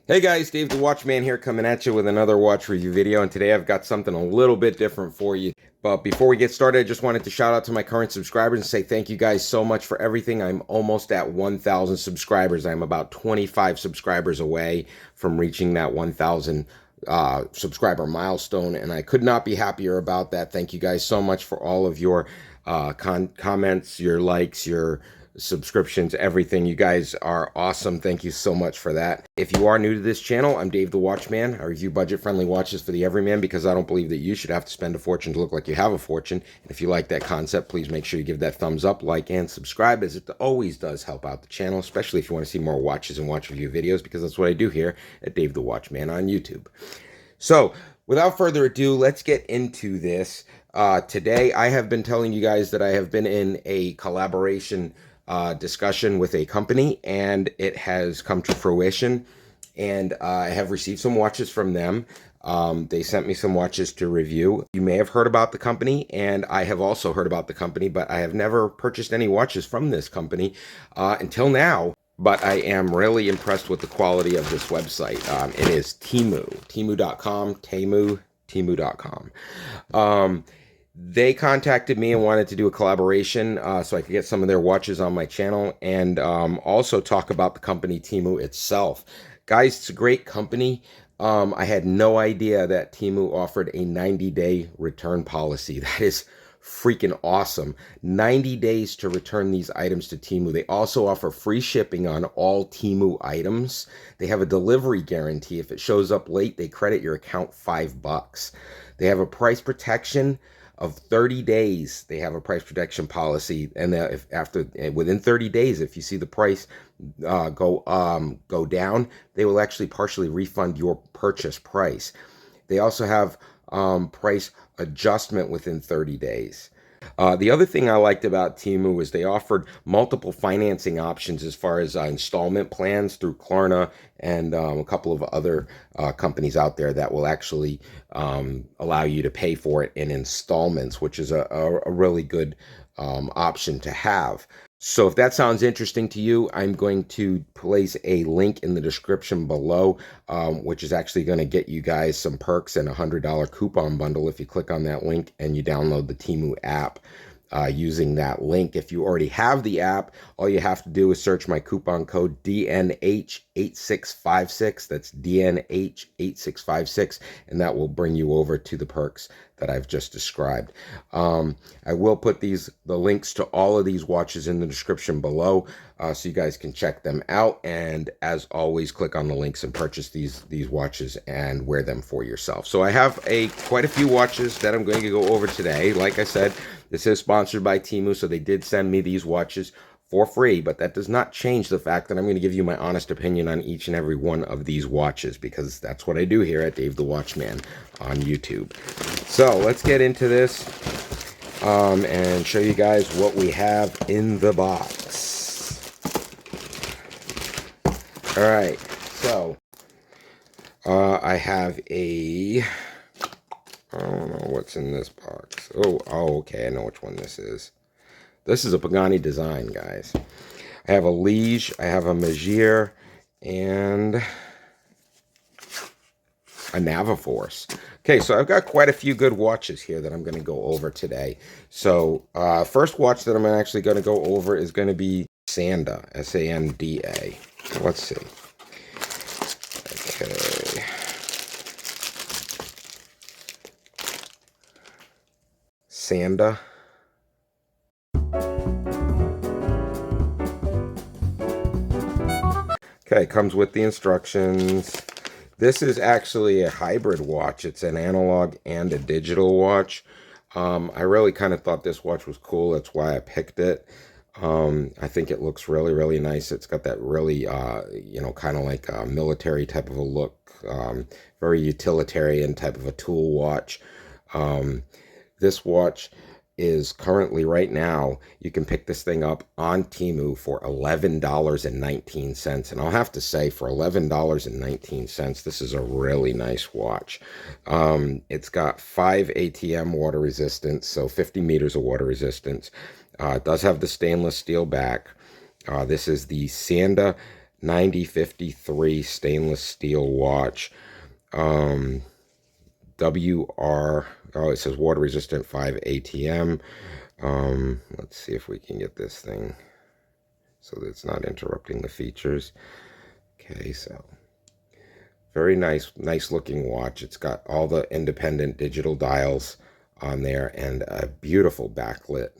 Hey guys, Dave the Watchman here coming at you with another watch review video, and today I've got something a little bit different for you. But before we get started, I just wanted to shout out to my current subscribers and say thank you guys so much for everything. I'm almost at 1,000 subscribers. I'm about 25 subscribers away from reaching that 1,000 subscriber milestone, and I could not be happier about that. Thank you guys so much for all of your comments, your likes, your subscriptions, everything. You guys are awesome. Thank you so much for that. If you are new to this channel, I'm Dave the Watchman. I review budget-friendly watches for the everyman because I don't believe that you should have to spend a fortune to look like you have a fortune. And if you like that concept, please make sure you give that thumbs up, like, and subscribe, as it always does help out the channel, especially if you want to see more watches and watch review videos, because that's what I do here at Dave the Watchman on YouTube. So without further ado, let's get into this. Today, I have been telling you guys that I have been in a collaboration discussion with a company, and it has come to fruition, and I have received some watches from them. They sent me some watches to review. You may have heard about the company, and I have also heard about the company, but I have never purchased any watches from this company until now. But I am really impressed with the quality of this website. It is TEMU, TEMU.com, TEMU.com. They contacted me and wanted to do a collaboration so I could get some of their watches on my channel, and also talk about the company TEMU itself. Guys, it's a great company. I had no idea that TEMU offered a 90-day return policy. That is freaking awesome. 90 days to return these items to TEMU. They also offer free shipping on all TEMU items. They have a delivery guarantee. If it shows up late, they credit your account $5. They have a price protection of 30 days. They have a price protection policy, and within 30 days, if you see the price go down, they will actually partially refund your purchase price. They also have price adjustment within 30 days. The other thing I liked about TEMU was they offered multiple financing options as far as installment plans through Klarna and a couple of other companies out there that will actually allow you to pay for it in installments, which is a really good option to have. So if that sounds interesting to you, I'm going to place a link in the description below, which is actually going to get you guys some perks and a $100 coupon bundle if you click on that link and you download the TEMU app using that link. If you already have the app, all you have to do is search my coupon code DNH8656. That's DNH8656, and that will bring you over to the perks that I've just described. I will put the links to all of these watches in the description below, so you guys can check them out. And as always, click on the links and purchase these watches and wear them for yourself. So I have quite a few watches that I'm going to go over today. Like I said, this is sponsored by TEMU, so they did send me these watches for free, but that does not change the fact that I'm going to give you my honest opinion on each and every one of these watches, because that's what I do here at Dave the Watchman on YouTube. So let's get into this and show you guys what we have in the box. All right, so I have I don't know what's in this box. Oh, okay, I know which one this is. This is a Pagani design, guys. I have a LIGE, I have a MEGIR, and a Naviforce. Okay, so I've got quite a few good watches here that I'm going to go over today. So, first watch that I'm actually going to go over is going to be SANDA, S-A-N-D-A. Let's see. Okay. SANDA. Okay, comes with the instructions. This is actually a hybrid watch. It's an analog and a digital watch. I really kind of thought this watch was cool. That's why I picked it. I think it looks really, really nice. It's got that really, kind of like a military type of a look. Very utilitarian type of a tool watch. This watch is currently, right now, you can pick this thing up on TEMU for $11.19. And I'll have to say, for $11.19, this is a really nice watch. It's got 5 ATM water resistance, so 50 meters of water resistance. It does have the stainless steel back. This is the SANDA 9053 stainless steel watch. WR, oh, it says water resistant 5 ATM. Let's see if we can get this thing so that it's not interrupting the features. Okay, so very nice looking watch. It's got all the independent digital dials on there and a beautiful backlit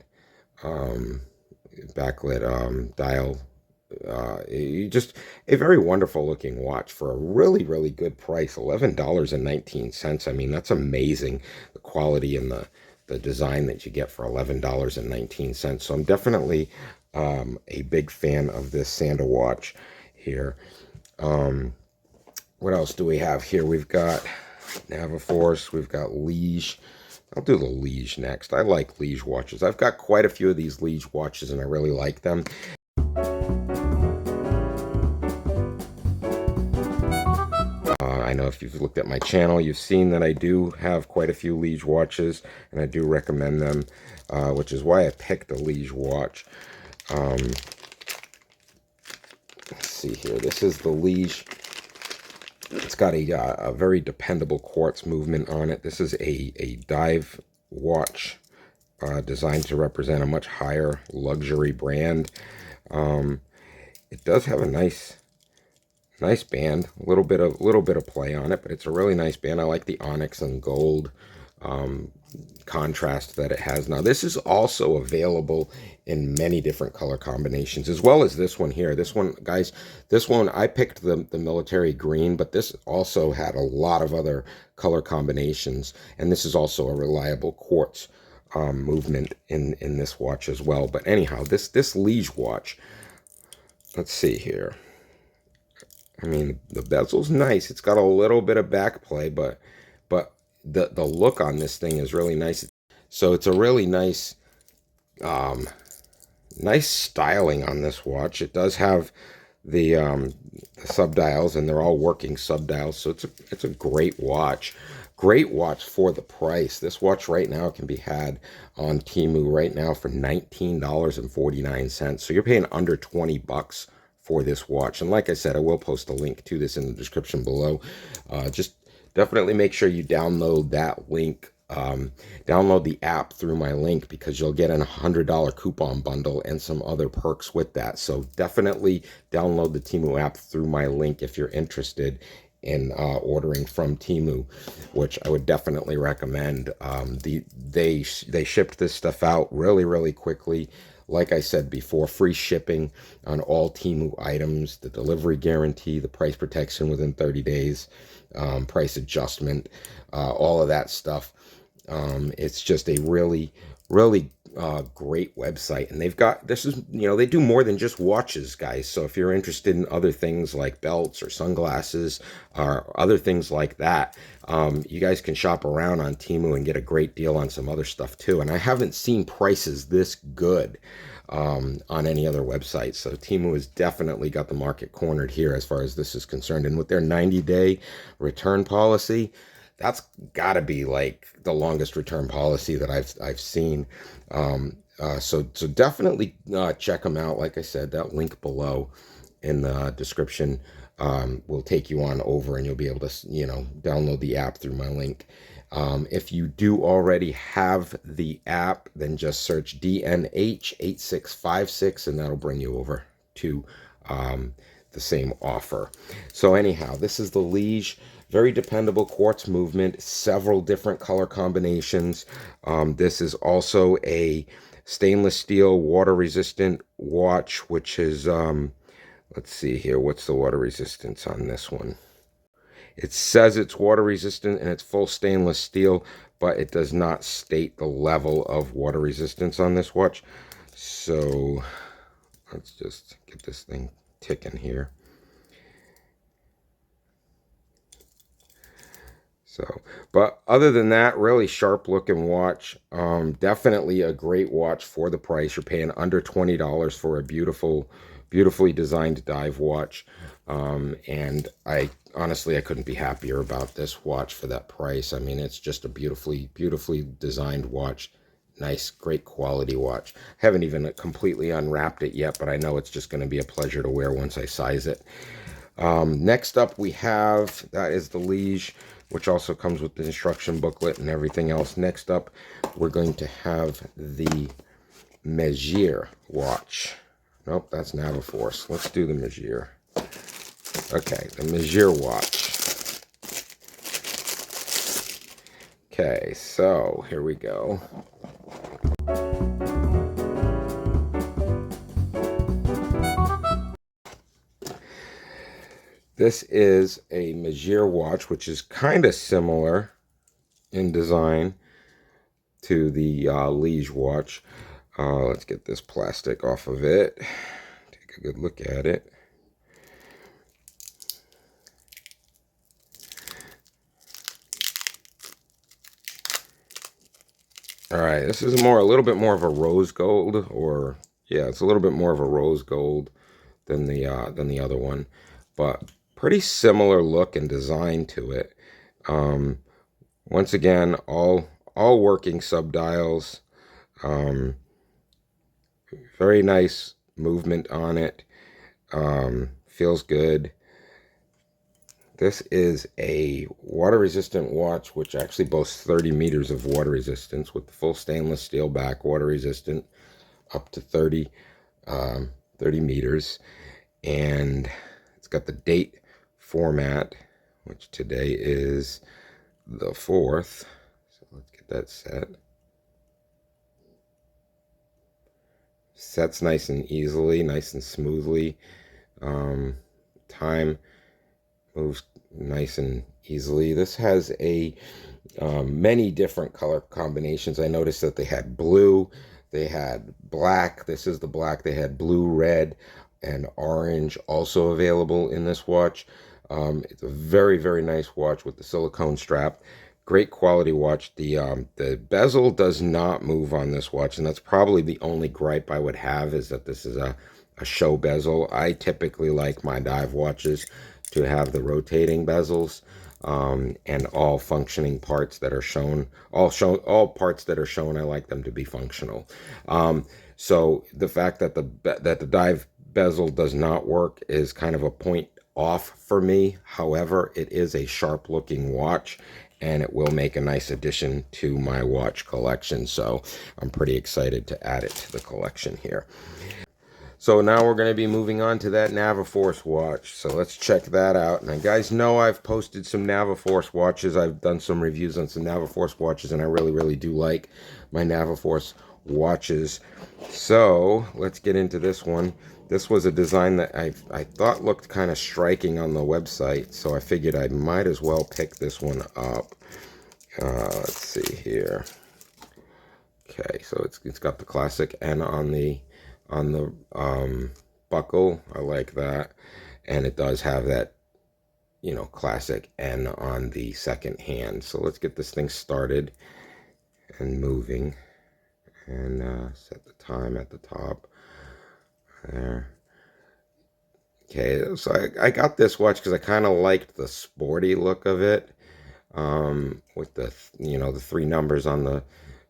dial. Just a very wonderful looking watch for a really good price, $11.19. I mean, that's amazing, the quality and the design that you get for $11.19. So I'm definitely a big fan of this SANDA watch here. What else do we have here? We've got Naviforce, we've got LIGE. I'll do the LIGE next. I like LIGE watches. I've got quite a few of these LIGE watches and I really like them. I know if you've looked at my channel, you've seen that I do have quite a few LIGE watches, and I do recommend them, which is why I picked the LIGE watch. Let's see here. This is the LIGE. It's got a very dependable quartz movement on it. This is a dive watch designed to represent a much higher luxury brand. It does have a nice band, a little bit of play on it, but it's a really nice band. I like the onyx and gold contrast that it has. Now this is also available in many different color combinations, as well as this one here. This one, guys, this one I picked the military green, but this also had a lot of other color combinations, and this is also a reliable quartz movement in this watch as well. But anyhow, this LIGE watch, let's see here. I mean, the bezel's nice. It's got a little bit of back play, but the look on this thing is really nice. So it's a really nice nice styling on this watch. It does have the subdials, and they're all working subdials. So it's a great watch. Great watch for the price. This watch right now can be had on TEMU right now for $19.49. So you're paying under 20 bucks for this watch. And like I said, I will post a link to this in the description below. Just definitely make sure you download that link. Download the app through my link, because you'll get a $100 coupon bundle and some other perks with that. So definitely download the TEMU app through my link if you're interested in ordering from TEMU, which I would definitely recommend. They shipped this stuff out really quickly. Like I said before, free shipping on all TEMU items, the delivery guarantee, the price protection within 30 days, price adjustment, all of that stuff. It's just a really great website, and they've got, this is, you know, they do more than just watches, guys. So if you're interested in other things like belts or sunglasses or other things like that, you guys can shop around on TEMU and get a great deal on some other stuff too. And I haven't seen prices this good on any other website. So TEMU has definitely got the market cornered here as far as this is concerned. And with their 90-day return policy, that's got to be like the longest return policy that I've seen. So definitely check them out. Like I said, that link below in the description will take you on over, and you'll be able to, you know, download the app through my link. If you do already have the app, then just search DNH8656, and that'll bring you over to the same offer. So anyhow, this is the LIGE. Very dependable quartz movement, several different color combinations. This is also a stainless steel water resistant watch, which is, let's see here, what's the water resistance on this one? It says it's water resistant and it's full stainless steel, but it does not state the level of water resistance on this watch. So let's just get this thing ticking here. So, but other than that, really sharp looking watch. Definitely a great watch for the price. You're paying under $20 for a beautifully designed dive watch. And I honestly couldn't be happier about this watch for that price. I mean, it's just a beautifully designed watch. nice, great quality watch. Haven't even completely unwrapped it yet, but I know it's just going to be a pleasure to wear once I size it. Next up we have, that is the LIGE, which also comes with the instruction booklet and everything else. Next up, we're going to have the MEGIR watch. Nope, that's Naviforce. Let's do the MEGIR. Okay, the MEGIR watch. Okay, so here we go. This is a MEGIR watch, which is kind of similar in design to the LIGE watch. Let's get this plastic off of it. Take a good look at it. All right, this is a little bit more of a rose gold, or yeah, it's a little bit more of a rose gold than the other one, but pretty similar look and design to it. Once again, all working subdials. Very nice movement on it. Feels good. This is a water resistant watch, which actually boasts 30 meters of water resistance with the full stainless steel back, water resistant up to 30 meters. And it's got the date format, which today is the 4th. So let's get that set. Sets nice and easily, nice and smoothly. Time moves nice and easily. This has a many different color combinations. I noticed that they had blue, they had black. This is the black. They had blue, red, and orange also available in this watch. It's a very, very nice watch with the silicone strap. Great quality watch. The bezel does not move on this watch, and that's probably the only gripe I would have, is that this is a show bezel. I typically like my dive watches to have the rotating bezels, and all functioning parts that are shown. All parts that are shown, I like them to be functional. So the fact that the dive bezel does not work is kind of a point off for me. However, it is a sharp looking watch, and it will make a nice addition to my watch collection. So I'm pretty excited to add it to the collection here. So now we're going to be moving on to that Naviforce watch. So let's check that out. Now, guys know I've posted some Naviforce watches. I've done some reviews on some Naviforce watches, and I really, really do like my Naviforce watches. So let's get into this one. This was a design that I thought looked kind of striking on the website, so I figured I might as well pick this one up. Let's see here. Okay, so it's got the classic N on the buckle. I like that, and it does have that, you know, classic N on the second hand. So let's get this thing started and moving, and set the time at the top there. Okay, so I got this watch because I kind of liked the sporty look of it, with the, you know, the 3 numbers on the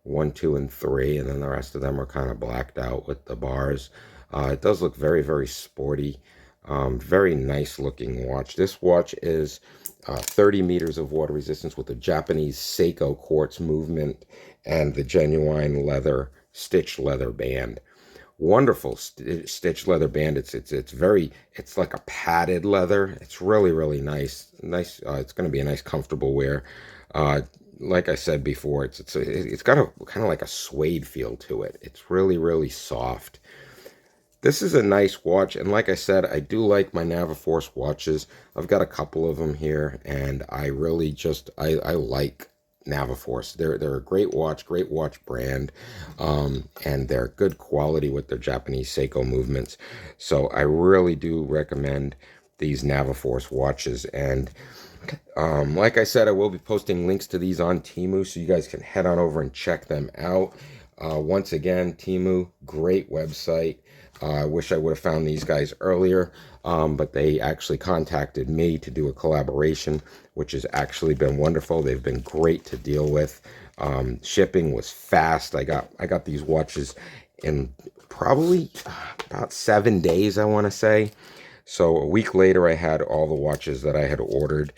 1, 2, and 3, and then the rest of them are kind of blacked out with the bars. It does look very, very sporty. Very nice looking watch. This watch is 30 meters of water resistance with the Japanese Seiko quartz movement and the genuine leather, stitched leather band. Wonderful stitched leather band. It's like a padded leather. It's really, really nice. It's going to be a nice, comfortable wear. Like I said before, it's got a kind of like a suede feel to it. It's really, really soft. This is a nice watch, and like I said, I do like my Naviforce watches. I've got a couple of them here, and I really just I like Naviforce. They're a great watch brand, and they're good quality with their Japanese Seiko movements. So I really do recommend these Naviforce watches. And like I said, I will be posting links to these on TEMU, so you guys can head on over and check them out. Once again, TEMU, great website. I wish I would have found these guys earlier, but they actually contacted me to do a collaboration, which has actually been wonderful. They've been great to deal with. Shipping was fast. I got these watches in probably about 7 days, I want to say. So a week later, I had all the watches that I had ordered,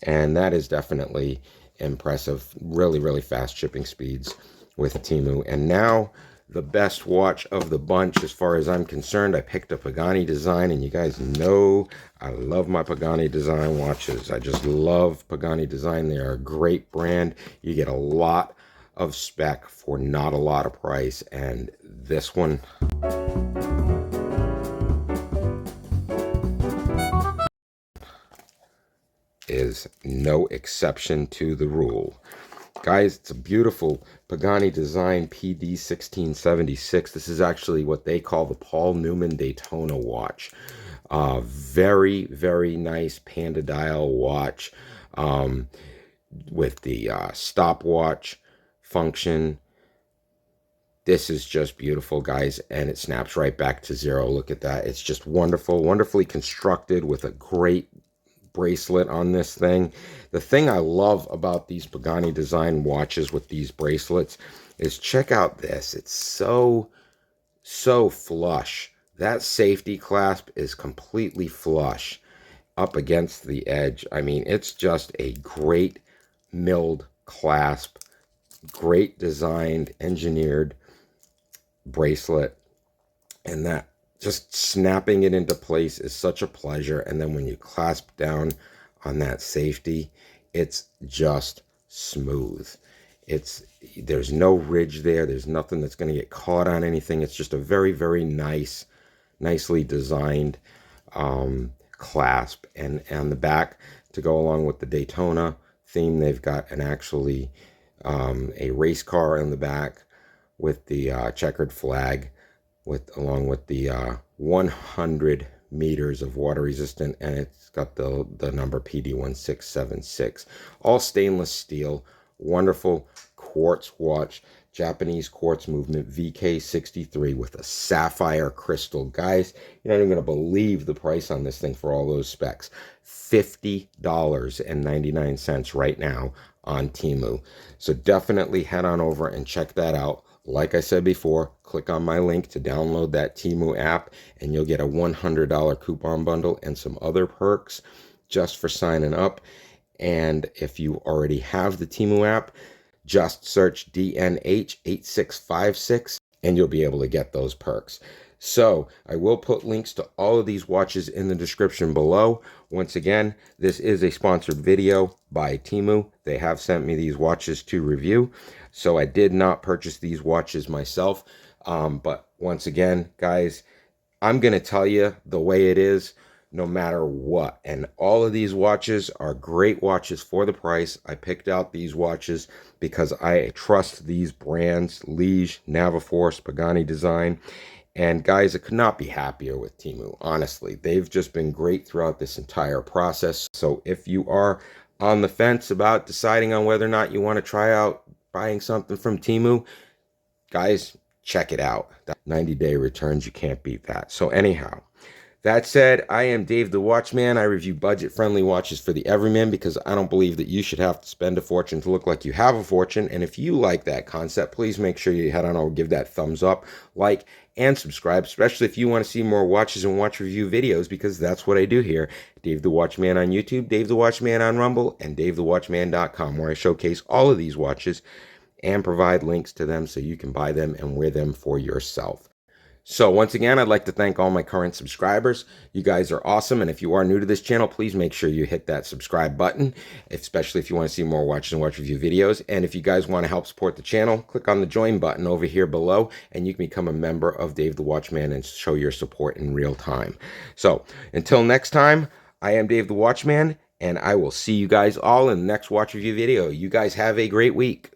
and that is definitely impressive. Really, really fast shipping speeds with TEMU. And now the best watch of the bunch, as far as I'm concerned, I picked a Pagani design, and you guys know I love my Pagani design watches. I just love Pagani design. They are a great brand. You get a lot of spec for not a lot of price, and this one is no exception to the rule. Guys, it's a beautiful Pagani design PD1676. This is actually what they call the Paul Newman Daytona watch. Very, very nice panda dial watch with the stopwatch function. This is just beautiful, guys, and it snaps right back to zero. Look at that. It's just wonderful, wonderfully constructed with a great bracelet on this thing. The thing I love about these Pagani design watches with these bracelets is, check out this. It's so flush. That safety clasp is completely flush up against the edge. I mean, it's just a great milled clasp, great designed, engineered bracelet, and that just snapping it into place is such a pleasure. And then when you clasp down on that safety, it's just smooth. There's no ridge there. There's nothing that's going to get caught on anything. It's just a very, very nicely designed clasp. And on the back, to go along with the Daytona theme, they've got a race car in the back with the checkered flag, along with the 100 meters of water resistant, and it's got the number PD1676. All stainless steel, wonderful quartz watch, Japanese quartz movement VK63 with a sapphire crystal. Guys, you're not even going to believe the price on this thing for all those specs. $50.99 right now on TEMU. So definitely head on over and check that out. Like I said before, click on my link to download that TEMU app, and you'll get a $100 coupon bundle and some other perks just for signing up. And if you already have the TEMU app, just search DNH8656 and you'll be able to get those perks. So I will put links to all of these watches in the description below. Once again, this is a sponsored video by TEMU. They have sent me these watches to review, so I did not purchase these watches myself. But once again, guys, I'm going to tell you the way it is no matter what. And all of these watches are great watches for the price. I picked out these watches because I trust these brands: LIGE, Naviforce, Pagani Design. And guys, I could not be happier with TEMU. Honestly, they've just been great throughout this entire process. So if you are on the fence about deciding on whether or not you want to try out buying something from TEMU, guys, check it out. 90-day returns, you can't beat that. So anyhow, that said, I am Dave the Watchman. I review budget-friendly watches for the everyman because I don't believe that you should have to spend a fortune to look like you have a fortune. And if you like that concept, please make sure you head on over, give that thumbs up, like, and subscribe, especially if you want to see more watches and watch review videos, because that's what I do here. Dave the Watchman on YouTube, Dave the Watchman on Rumble, and DaveTheWatchman.com, where I showcase all of these watches and provide links to them so you can buy them and wear them for yourself. So once again, I'd like to thank all my current subscribers. You guys are awesome. And if you are new to this channel, please make sure you hit that subscribe button, especially if you want to see more watches and watch review videos. And if you guys want to help support the channel, click on the join button over here below, and you can become a member of Dave the Watchman and show your support in real time. So until next time, I am Dave the Watchman, and I will see you guys all in the next watch review video. You guys have a great week.